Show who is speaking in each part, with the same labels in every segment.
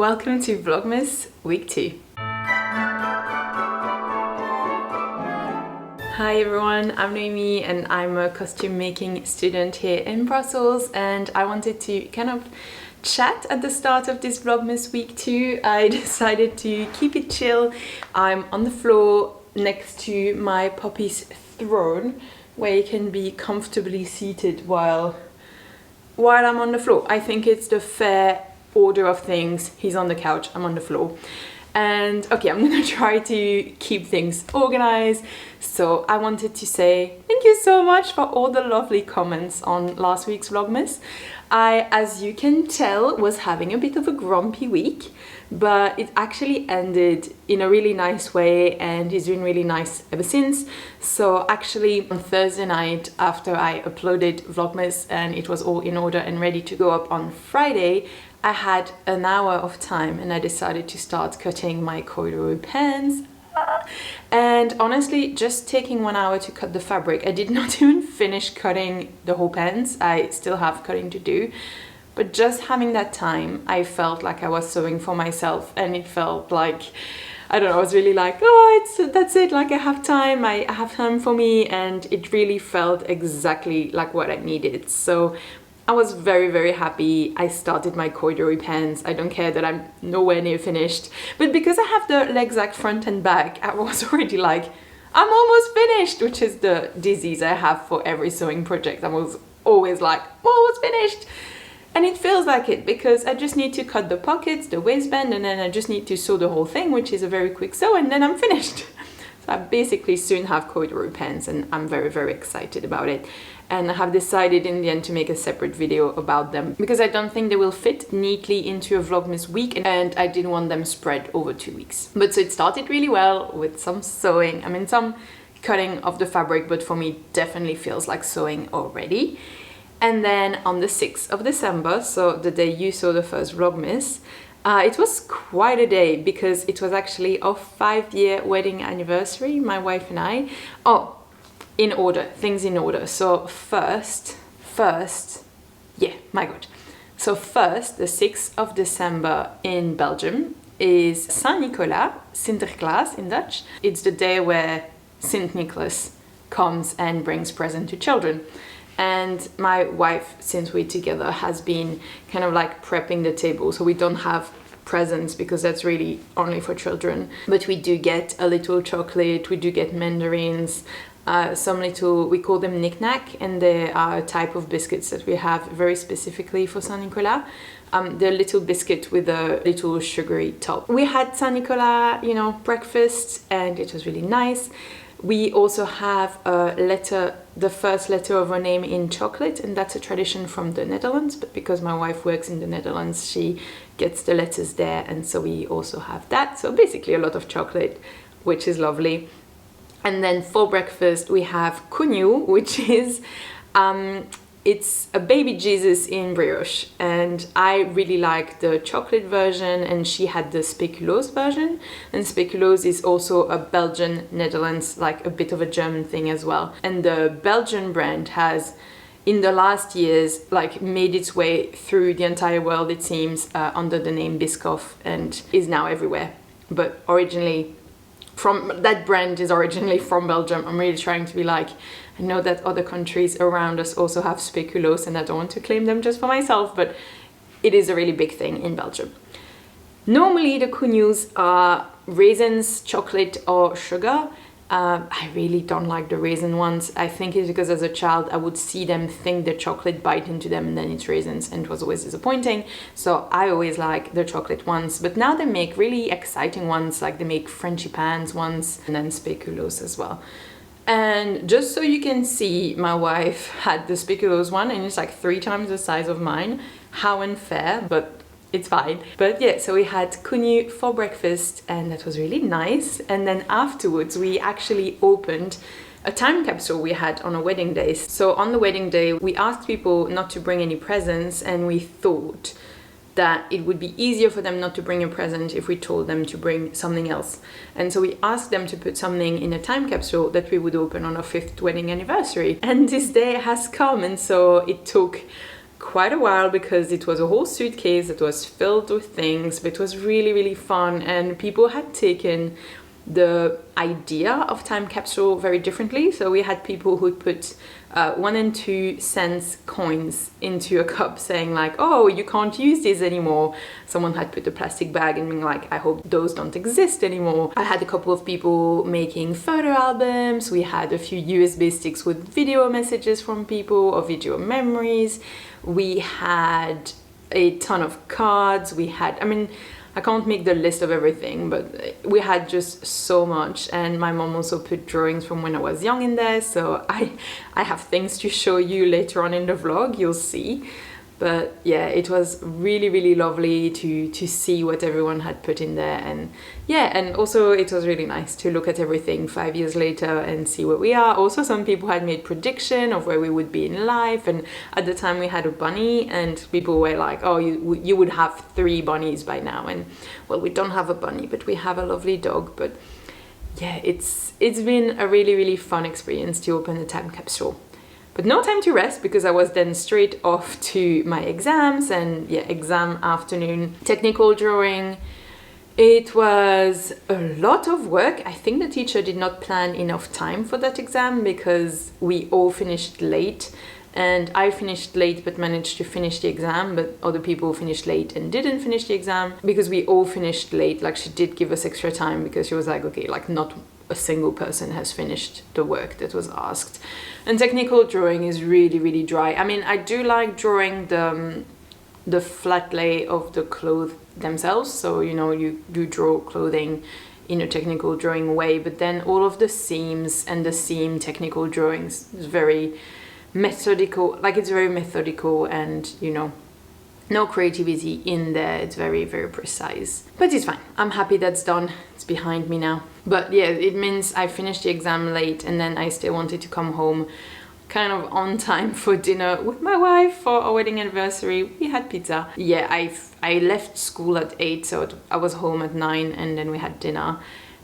Speaker 1: Welcome to Vlogmas Week 2. Hi everyone, I'm Noémie and I'm a costume making student here in Brussels, and I wanted to kind of chat at the start of this Vlogmas Week 2. I decided to keep it chill. I'm on the floor next to my puppy's throne where you can be comfortably seated while I'm on the floor. I think it's the fair order of things. He's on the couch, I'm on the floor. And okay, I'm gonna try to keep things organized. So I wanted to say thank you so much for all the lovely comments on last week's Vlogmas. I, as you can tell, was having a bit of a grumpy week, but it actually ended in a really nice way and is doing really nice ever since. So actually on Thursday night, after I uploaded Vlogmas and it was all in order and ready to go up on Friday, I had an hour of time and I decided to start cutting my corduroy pants. And honestly, just taking 1 hour to cut the fabric, I did not even finish cutting the whole pants. I still have cutting to do, but just having that time, I felt like I was sewing for myself, and it felt like, I don't know, I was really like, oh, that's it, like I have time for me, and it really felt exactly like what I needed. So I was very, very happy. I started my corduroy pants. I don't care that I'm nowhere near finished, but because I have the leg sack front and back, I was already like, I'm almost finished, which is the disease I have for every sewing project. I was always like, almost finished. And it feels like it because I just need to cut the pockets, the waistband, and then I just need to sew the whole thing, which is a very quick sew, and then I'm finished. So I basically soon have corduroy pants, and I'm very, very excited about it. And I have decided in the end to make a separate video about them because I don't think they will fit neatly into a Vlogmas week, and I didn't want them spread over 2 weeks. But so it started really well with some sewing, some cutting of the fabric, but for me definitely feels like sewing already. And then on the 6th of December, so the day you saw the first Vlogmas, it was quite a day because it was actually our 5-year wedding anniversary, my wife and I. Oh, in order, things in order. So first, yeah, my God. So first, the 6th of December in Belgium is Saint-Nicolas, Sinterklaas in Dutch. It's the day where Saint Nicholas comes and brings presents to children. And my wife, since we're together, has been kind of like prepping the table. So we don't have presents because that's really only for children. But we do get a little chocolate, we do get mandarins, some little, we call them knick-knack, and they are a type of biscuits that we have very specifically for Saint-Nicolas. They're little biscuit with a little sugary top. We had Saint-Nicolas, breakfast, and it was really nice. We also have a letter, the first letter of our name in chocolate, and that's a tradition from the Netherlands, but because my wife works in the Netherlands, she gets the letters there, and so we also have that. So basically a lot of chocolate, which is lovely. And then for breakfast we have cugnou, which is it's a baby Jesus in brioche, and I really like the chocolate version, and she had the speculoos version, and speculoos is also a Belgian, Netherlands, like a bit of a German thing as well. And the Belgian brand has in the last years like made its way through the entire world, it seems, under the name Biscoff, and is now everywhere. But originally that brand is originally from Belgium. I'm really trying to be like, I know that other countries around us also have speculoos, and I don't want to claim them just for myself, but it is a really big thing in Belgium. Normally the cugnous are raisins, chocolate or sugar. I really don't like the raisin ones. I think it's because as a child I would see them, think the chocolate bite into them, and then it's raisins, and it was always disappointing. So I always like the chocolate ones, but now they make really exciting ones, like they make frangipans ones, and then speculoos as well. And just so you can see, my wife had the speculoos one, and it's like 3 times the size of mine. How unfair, but it's fine. But yeah, so we had cugnou for breakfast, and that was really nice. And then afterwards we actually opened a time capsule we had on a wedding day. So on the wedding day we asked people not to bring any presents, and we thought that it would be easier for them not to bring a present if we told them to bring something else. And so we asked them to put something in a time capsule that we would open on our 5th wedding anniversary. And this day has come, and so it took quite a while because it was a whole suitcase that was filled with things, but it was really, really fun, and people had taken the idea of time capsule very differently. So we had people who put 1 and 2 cents coins into a cup saying like, oh, you can't use these anymore. Someone had put a plastic bag and being like, I hope those don't exist anymore. I had a couple of people making photo albums. We had a few USB sticks with video messages from people or video memories. We had a ton of cards. We had, I mean, I can't make the list of everything, but we had just so much. And my mom also put drawings from when I was young in there, so I have things to show you later on in the vlog, you'll see. But yeah, it was really, really lovely to see what everyone had put in there. And yeah, and also it was really nice to look at everything 5 years later and see where we are. Also, some people had made prediction of where we would be in life. And at the time we had a bunny, and people were like, oh, you would have 3 bunnies by now. And well, we don't have a bunny, but we have a lovely dog. But yeah, it's been a really, really fun experience to open a time capsule. But no time to rest, because I was then straight off to my exams, and yeah, exam afternoon, technical drawing. It was a lot of work. I think the teacher did not plan enough time for that exam because we all finished late, and I finished late but managed to finish the exam, but other people finished late and didn't finish the exam. Because we all finished late, like, she did give us extra time because she was like, okay, like, not a single person has finished the work that was asked. And technical drawing is really, really dry. I mean, I do like drawing the flat lay of the clothes themselves. So, you know, you draw clothing in a technical drawing way, but then all of the seams and the seam technical drawings is very methodical. Like, it's very methodical, and, you know, no creativity in there. It's very, very precise. But it's fine. I'm happy that's done. It's behind me now. But yeah, it means I finished the exam late, and then I still wanted to come home kind of on time for dinner with my wife for our wedding anniversary. We had pizza. Yeah, I left school at 8, so I was home at 9, and then we had dinner.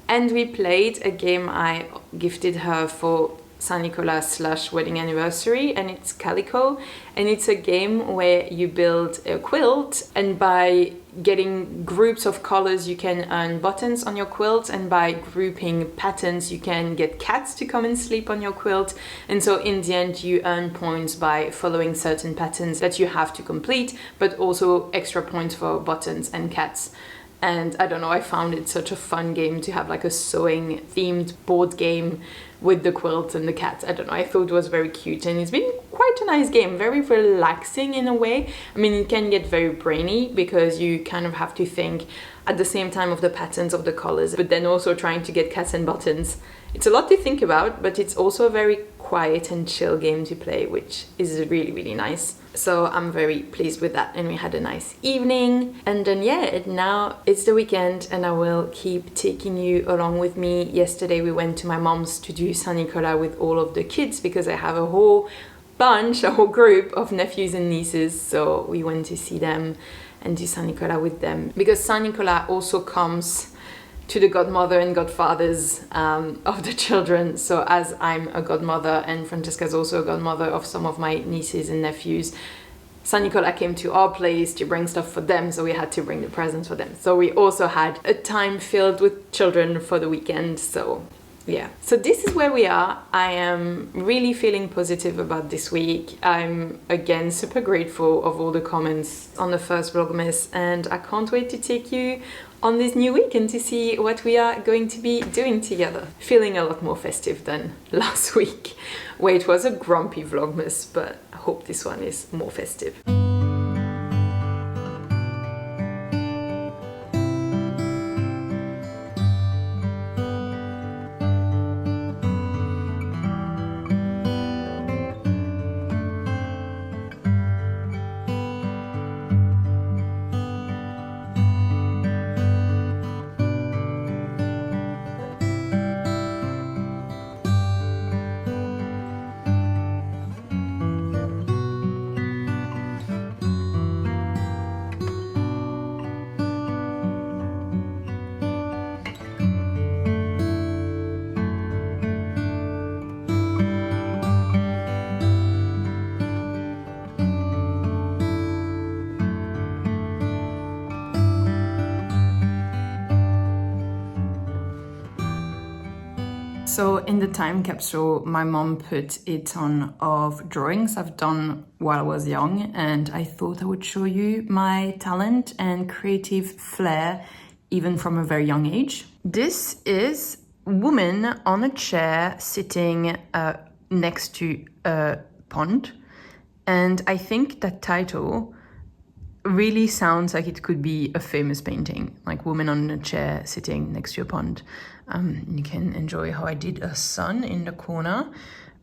Speaker 1: And we played a game I gifted her for Saint Nicolas / wedding anniversary, and it's Calico, and it's a game where you build a quilt, and by getting groups of colors you can earn buttons on your quilt, and by grouping patterns you can get cats to come and sleep on your quilt. And so in the end you earn points by following certain patterns that you have to complete, but also extra points for buttons and cats. And I don't know, I found it such a fun game to have like a sewing themed board game with the quilt and the cats. I don't know, I thought it was very cute, and it's been quite a nice game, very relaxing in a way. I mean, it can get very brainy because you kind of have to think at the same time of the patterns of the colors, but then also trying to get cats and buttons. It's a lot to think about, but it's also a very quiet and chill game to play, which is really, really nice. So I'm very pleased with that, and we had a nice evening. And then yeah, now it's the weekend, and I will keep taking you along with me. Yesterday we went to my mom's to do Saint Nicolas with all of the kids, because I have a whole group of nephews and nieces, so we went to see them and do Saint Nicolas with them, because Saint Nicolas also comes to the godmother and godfathers of the children. So as I'm a godmother and Francesca's also a godmother of some of my nieces and nephews, Saint Nicolas came to our place to bring stuff for them, so we had to bring the presents for them. So we also had a time filled with children for the weekend. So yeah, so this is where we are. I am really feeling positive about this week. I'm again super grateful of all the comments on the first vlogmas, and I can't wait to take you on this new week and to see what we are going to be doing together. Feeling a lot more festive than last week, where it was a grumpy vlogmas, but I hope this one is more festive. So in the time capsule, my mom put a ton of drawings I've done while I was young, and I thought I would show you my talent and creative flair even from a very young age. This is woman on a chair sitting next to a pond, and I think that title really sounds like it could be a famous painting, like woman on a chair sitting next to a pond. You can enjoy how I did a sun in the corner.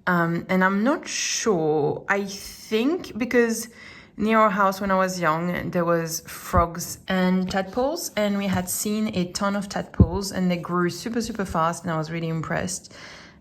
Speaker 1: And I'm not sure, I think because near our house when I was young, there was frogs and tadpoles, and we had seen a ton of tadpoles and they grew super, super fast, and I was really impressed.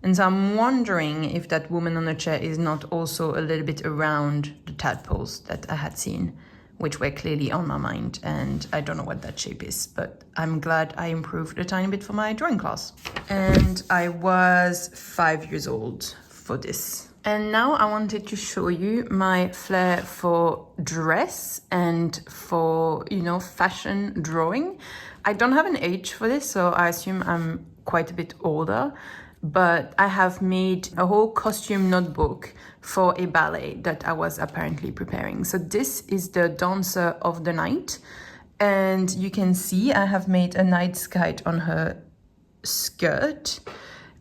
Speaker 1: And so I'm wondering if that woman on the chair is not also a little bit around the tadpoles that I had seen, which were clearly on my mind, and I don't know what that shape is, but I'm glad I improved a tiny bit for my drawing class. And I was 5 years old for this. And now I wanted to show you my flair for dress and for, fashion drawing. I don't have an age for this, so I assume I'm quite a bit older, but I have made a whole costume notebook for a ballet that I was apparently preparing. So this is the dancer of the night, and you can see I have made a night skirt on her skirt,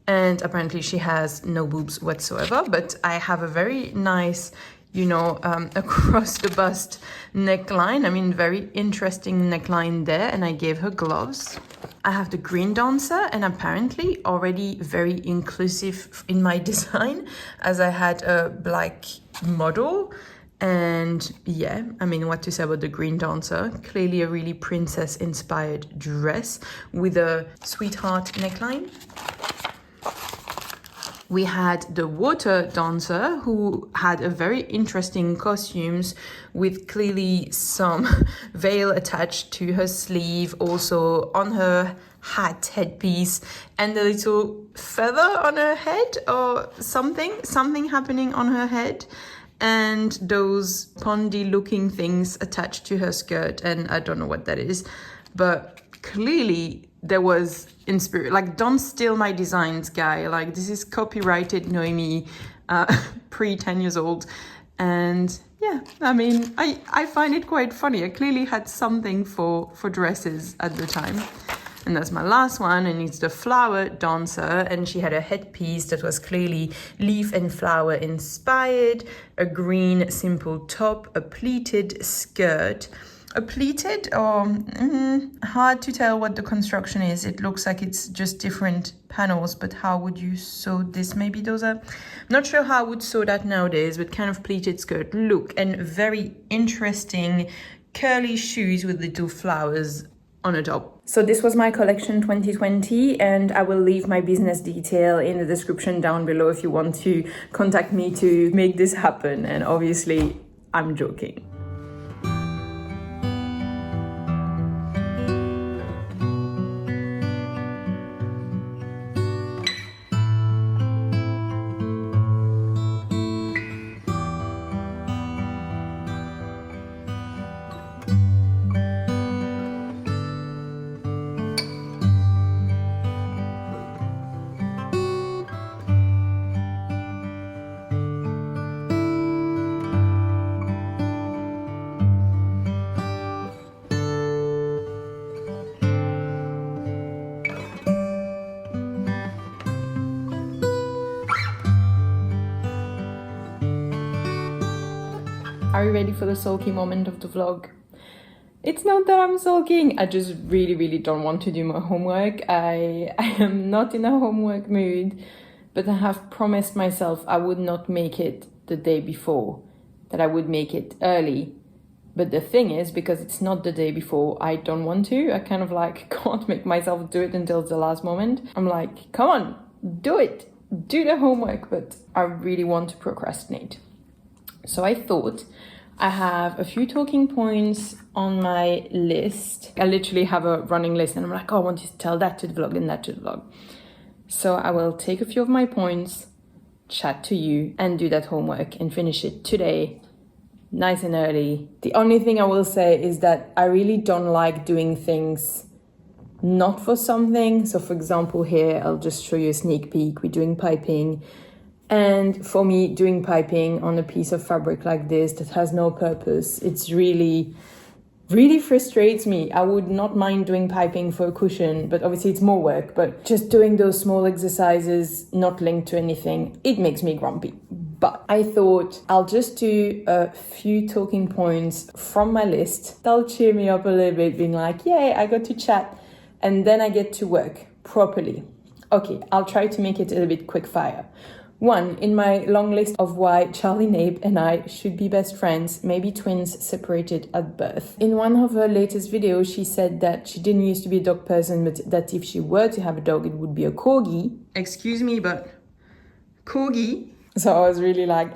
Speaker 1: and apparently she has no boobs whatsoever, but I have a very nice across the bust neckline. I mean, very interesting neckline there, and I gave her gloves. I have the green dancer, and apparently already very inclusive in my design, as I had a black model. And yeah, I mean, what to say about the green dancer? Clearly a really princess inspired dress with a sweetheart neckline. We had the water dancer, who had a very interesting costumes with clearly some veil attached to her sleeve, also on her headpiece, and a little feather on her head or something happening on her head, and those pondy looking things attached to her skirt, and I don't know what that is, but clearly there was inspiration. Like, don't steal my designs, guy. Like, this is copyrighted Noémie, pre 10 years old. And yeah, I mean, I find it quite funny. I clearly had something for dresses at the time. And that's my last one, and it's the flower dancer, and she had a headpiece that was clearly leaf and flower inspired, a green simple top, a pleated skirt. A pleated, or hard to tell what the construction is. It looks like it's just different panels, but how would you sew this? Maybe those are, not sure how I would sew that nowadays, but kind of pleated skirt look, and very interesting curly shoes with little flowers on the top. So this was my collection 2020, and I will leave my business detail in the description down below if you want to contact me to make this happen. And obviously, I'm joking. Are you ready for the sulky moment of the vlog? It's not that I'm sulking, I just really don't want to do my homework. I am not in a homework mood, but I have promised myself I would not make it the day before, that I would make it early. But the thing is, because it's not the day before, I don't want to. I kind of can't make myself do it until the last moment. I'm like, come on, do it, do the homework, but I really want to procrastinate. So I thought I have a few talking points on my list. I literally have a running list, and I'm like, oh, I want to tell that to the vlog and that to the vlog. So I will take a few of my points, chat to you, and do that homework and finish it today, nice and early. The only thing I will say is that I really don't like doing things not for something. So for example, here, I'll just show you a sneak peek. We're doing piping. And for me, doing piping on a piece of fabric like this that has no purpose, it's really frustrates me. I would not mind doing piping for a cushion, but obviously it's more work. But just doing those small exercises, not linked to anything, it makes me grumpy. But I thought I'll just do a few talking points from my list. That'll cheer me up a little bit, being like, yay, I got to chat. And then I get to work properly. Okay, I'll try to make it a little bit quick fire. 1, in my long list of why Charlie Nape and I should be best friends, maybe twins separated at birth. In one of her latest videos, she said that she didn't used to be a dog person, but that if she were to have a dog, it would be a corgi. Excuse me, but corgi. So I was really like,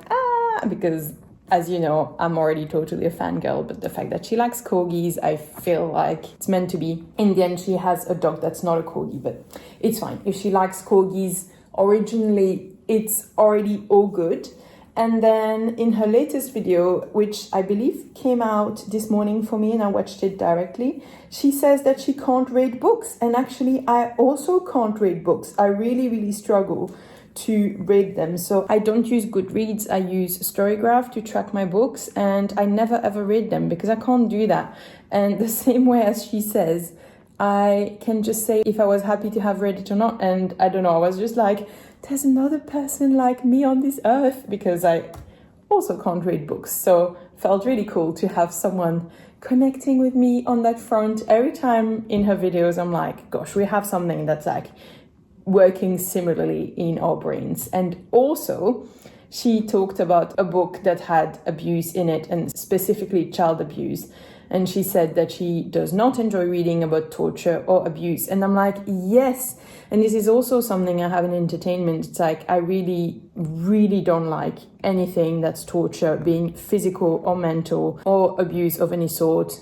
Speaker 1: because as you know, I'm already totally a fangirl, but the fact that she likes corgis, I feel like it's meant to be. In the end, she has a dog that's not a corgi, but it's fine. If she likes corgis, originally, it's already all good. And then in her latest video, which I believe came out this morning for me and I watched it directly, she says that she can't read books. And actually, I also can't read books. I really struggle to read them. So I don't use Goodreads, I use Storygraph to track my books, and I never ever read them because I can't do that. And the same way as she says, I can just say if I was happy to have read it or not. And I don't know, I was just like, there's another person like me on this earth, because I also can't read books. So felt really cool to have someone connecting with me on that front. Every time in her videos, I'm like, gosh, we have something that's like working similarly in our brains. And also, she talked about a book that had abuse in it, and specifically child abuse. And she said that she does not enjoy reading about torture or abuse. And I'm like, yes. And this is also something I have in entertainment. It's like, I really don't like anything that's torture, being physical or mental or abuse of any sort.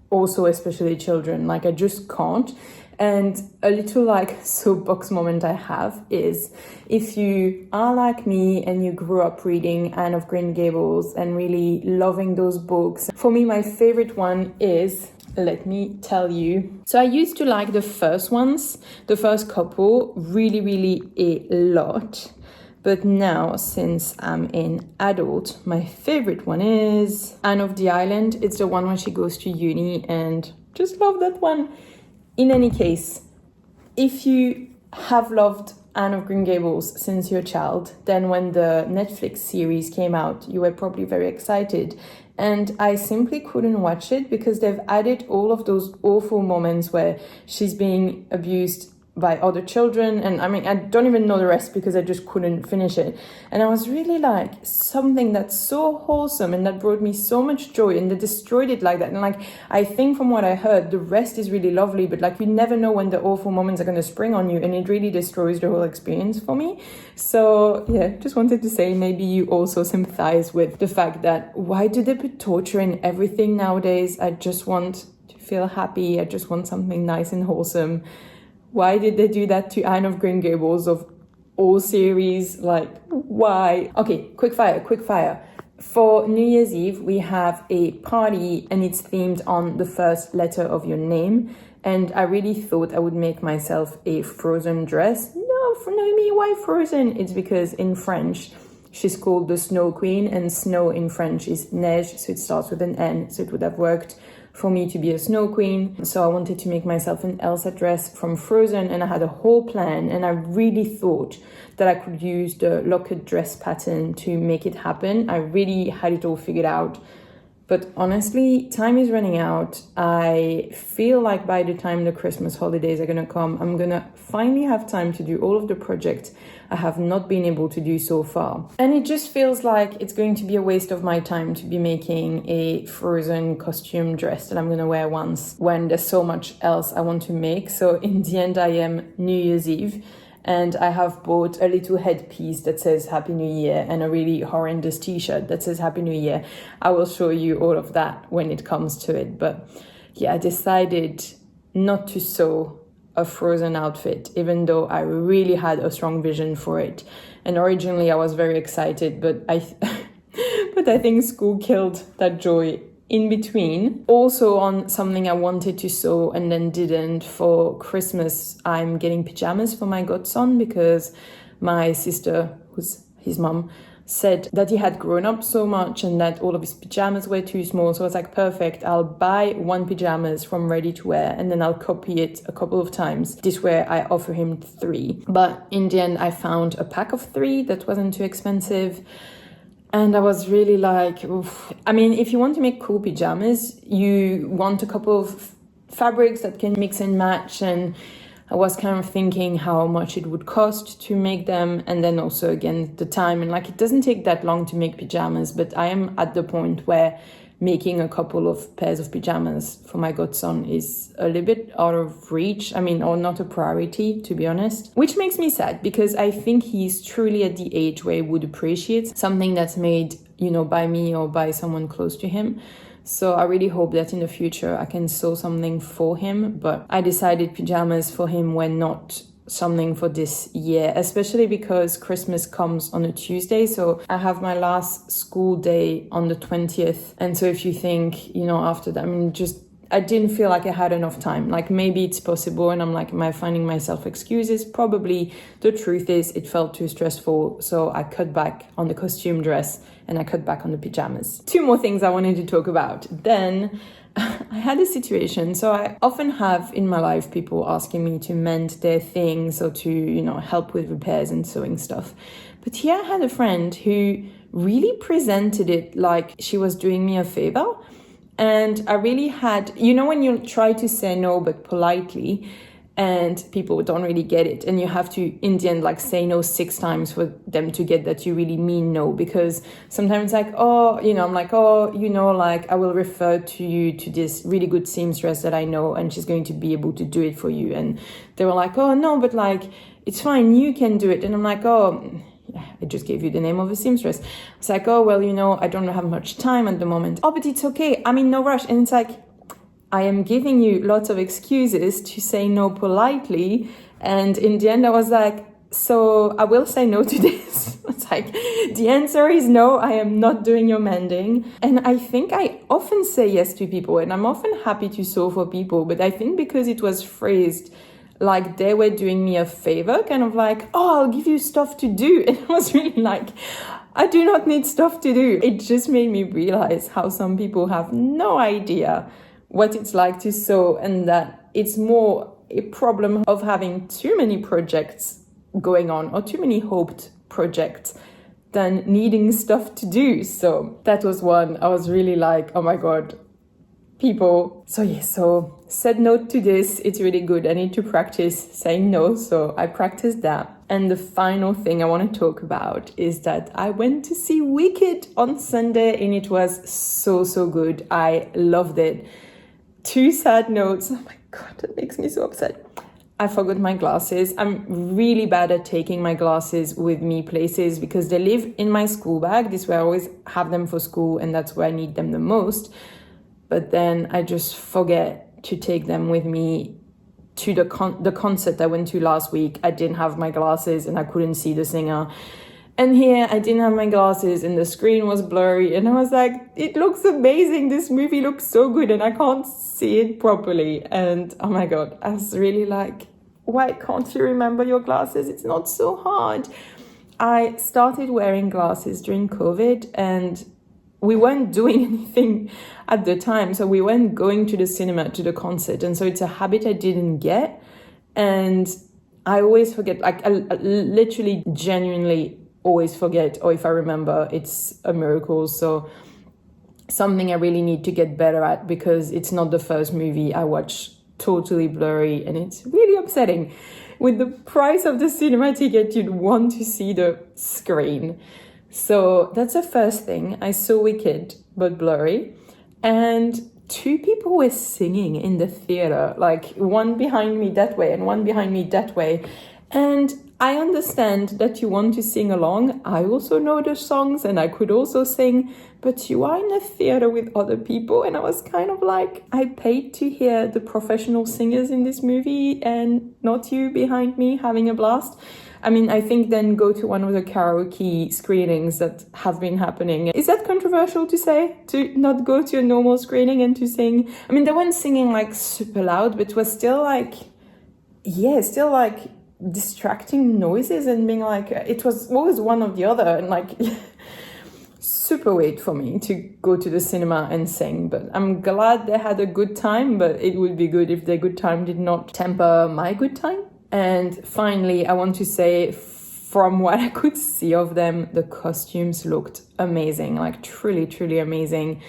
Speaker 1: Also, especially children. Like, I just can't. And a little like soapbox moment I have is, if you are like me and you grew up reading Anne of Green Gables and really loving those books, for me my favorite one is, let me tell you. So I used to like the first ones, the first couple, really a lot. But now, since I'm an adult, my favorite one is Anne of the Island. It's the one when she goes to uni, and just love that one. In any case, if you have loved Anne of Green Gables since you're a child, then when the Netflix series came out, you were probably very excited. And I simply couldn't watch it because they've added all of those awful moments where she's being abused by other children. And I mean, I don't even know the rest because I just couldn't finish it. And I was really like, something that's so wholesome and that brought me so much joy, and they destroyed it like that. And like, I think from what I heard, the rest is really lovely, but like, you never know when the awful moments are going to spring on you, and it really destroys the whole experience for me. So yeah, just wanted to say, maybe you also sympathize with the fact that why do they put torture in everything nowadays? I just want to feel happy. I just want something nice and wholesome. Why did they do that to Anne of Green Gables of all series? Like, why? Okay, quick fire. For New Year's Eve, we have a party and it's themed on the first letter of your name. And I really thought I would make myself a Frozen dress. No, for Noémie, why Frozen? It's because in French, she's called the Snow Queen, and snow in French is neige, so it starts with an N, so it would have worked for me to be a snow queen. So I wanted to make myself an Elsa dress from Frozen, and I had a whole plan, and I really thought that I could use the locket dress pattern to make it happen. I really had it all figured out. But honestly, time is running out. I feel like by the time the Christmas holidays are gonna come, I'm gonna finally have time to do all of the projects I have not been able to do so far. And it just feels like it's going to be a waste of my time to be making a Frozen costume dress that I'm gonna wear once when there's so much else I want to make. So in the end, I am New Year's Eve. And I have bought a little headpiece that says Happy New Year and a really horrendous t-shirt that says Happy New Year. I will show you all of that when it comes to it. But yeah, I decided not to sew a Frozen outfit, even though I really had a strong vision for it. And originally I was very excited, but I think school killed that joy in between. Also on something I wanted to sew and then didn't. For Christmas, I'm getting pajamas for my godson because my sister, who's his mom, said that he had grown up so much and that all of his pajamas were too small. So I was like, perfect, I'll buy one pajamas from ready to wear and then I'll copy it a couple of times. This way I offer him 3. But in the end, I found a pack of 3 that wasn't too expensive. And I was really like, oof. I mean, if you want to make cool pajamas, you want a couple of fabrics that can mix and match. And I was kind of thinking how much it would cost to make them. And then also, again, the time. And like, it doesn't take that long to make pajamas. But I am at the point where making a couple of pairs of pajamas for my godson is a little bit out of reach. I mean, or not a priority, to be honest. Which makes me sad because I think he's truly at the age where he would appreciate something that's made, you know, by me or by someone close to him. So I really hope that in the future I can sew something for him. But I decided pajamas for him were not something for this year, especially because Christmas comes on a Tuesday. So I have my last school day on the 20th. And so if you think, you know, after that, I mean, I didn't feel like I had enough time. Like maybe it's possible. And I'm like, am I finding myself excuses? Probably. The truth is it felt too stressful. So I cut back on the costume dress and I cut back on the pajamas. 2 more things I wanted to talk about. Then I had a situation. So I often have in my life people asking me to mend their things or to, you know, help with repairs and sewing stuff. But here I had a friend who really presented it like she was doing me a favor. And I really had, you know, when you try to say no, but politely, and people don't really get it. And you have to, in the end, like say no 6 times for them to get that you really mean no. Because sometimes like, oh, you know, I'm like, oh, you know, like I will refer to you to this really good seamstress that I know and she's going to be able to do it for you. And they were like, oh, no, but like, it's fine, you can do it. And I'm like, oh, I just gave you the name of a seamstress. It's like, oh, well, you know, I don't have much time at the moment. Oh, but it's okay. I'm in no rush. And it's like, I am giving you lots of excuses to say no politely. And in the end, I was like, so I will say no to this. It's like, the answer is no, I am not doing your mending. And I think I often say yes to people and I'm often happy to sew for people. But I think because it was phrased like they were doing me a favor, kind of like, oh, I'll give you stuff to do. And I was really like, I do not need stuff to do. It just made me realize how some people have no idea what it's like to sew, and that it's more a problem of having too many projects going on or too many hoped projects than needing stuff to do. So that was one. I was really like, oh my God, people. So said no to this. It's really good. I need to practice saying no. So I practiced that. And the final thing I want to talk about is that I went to see Wicked on Sunday and it was so good. I loved it. 2 sad notes. Oh my God, that makes me so upset. I forgot my glasses. I'm really bad at taking my glasses with me places because they live in my school bag. This way I always have them for school and that's where I need them the most. But then I just forget to take them with me to the concert I went to last week. I didn't have my glasses and I couldn't see the singer. And here I didn't have my glasses and the screen was blurry and I was like, it looks amazing. This movie looks so good and I can't see it properly. And oh my God, I was really like, why can't you remember your glasses? It's not so hard. I started wearing glasses during COVID and we weren't doing anything at the time. So we weren't going to the cinema, to the concert. And so it's a habit I didn't get. And I always forget, like I literally genuinely always forget, or if I remember, it's a miracle. So something I really need to get better at because it's not the first movie I watch totally blurry and it's really upsetting. With the price of the cinema ticket, you'd want to see the screen. So that's the first thing. I saw Wicked, but blurry. And 2 people were singing in the theater, like one behind me that way and one behind me that way. And I understand that you want to sing along. I also know the songs and I could also sing, but you are in a theater with other people. And I was kind of like, I paid to hear the professional singers in this movie and not you behind me having a blast. I mean, I think then go to one of the karaoke screenings that have been happening. Is that controversial to say? To not go to a normal screening and to sing? I mean, they weren't singing like super loud, but it was still like, still like distracting noises and being like, it was always one or the other, and like super weird for me to go to the cinema and sing. But I'm glad they had a good time, but it would be good if their good time did not temper my good time. And finally, I want to say, from what I could see of them, the costumes looked amazing, like truly, truly amazing.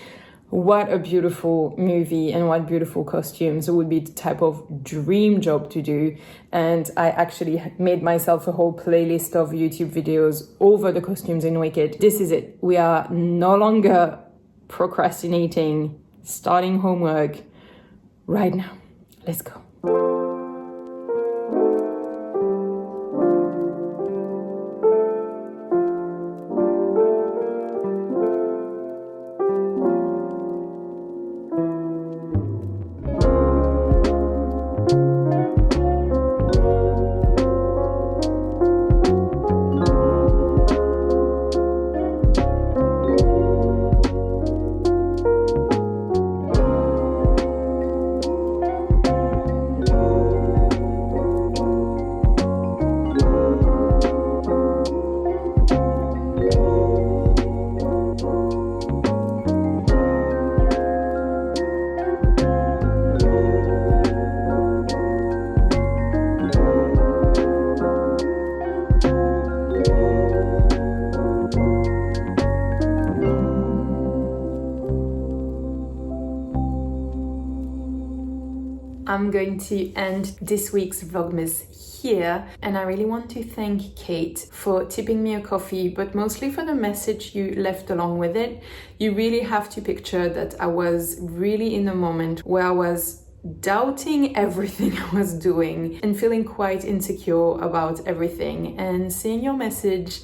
Speaker 1: What a beautiful movie and what beautiful costumes. It would be the type of dream job to do. And I actually made myself a whole playlist of YouTube videos over the costumes in Wicked. This is it. We are no longer procrastinating, starting homework right now. Let's go. I'm going to end this week's Vlogmas here, and I really want to thank Kate for tipping me a coffee, but mostly for the message you left along with it. You really have to picture that I was really in a moment where I was doubting everything I was doing and feeling quite insecure about everything, and seeing your message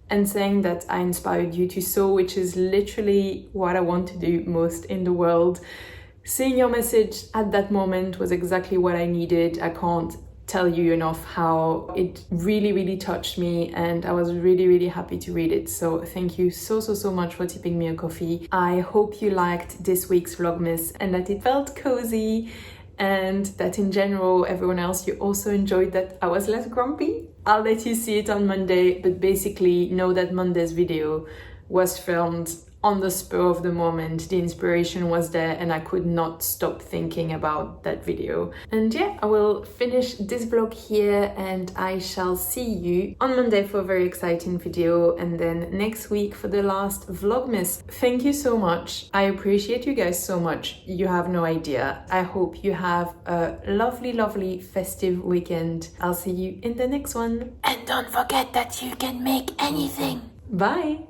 Speaker 1: and saying that I inspired you to sew, which is literally what I want to do most in the world. Seeing your message at that moment was exactly what I needed. I can't tell you enough how it really, really touched me, and I was really, really happy to read it. So thank you so much for tipping me a coffee. I hope you liked this week's Vlogmas and that it felt cozy, and that in general, everyone else, you also enjoyed that I was less grumpy. I'll let you see it on Monday, but basically know that Monday's video was filmed on the spur of the moment. The inspiration was there and I could not stop thinking about that video. And yeah, I will finish this vlog here, and I shall see you on Monday for a very exciting video, and then next week for the last Vlogmas. Thank you so much. I appreciate you guys so much. You have no idea. I hope you have a lovely festive weekend. I'll see you in the next one. And don't forget that you can make anything. Bye.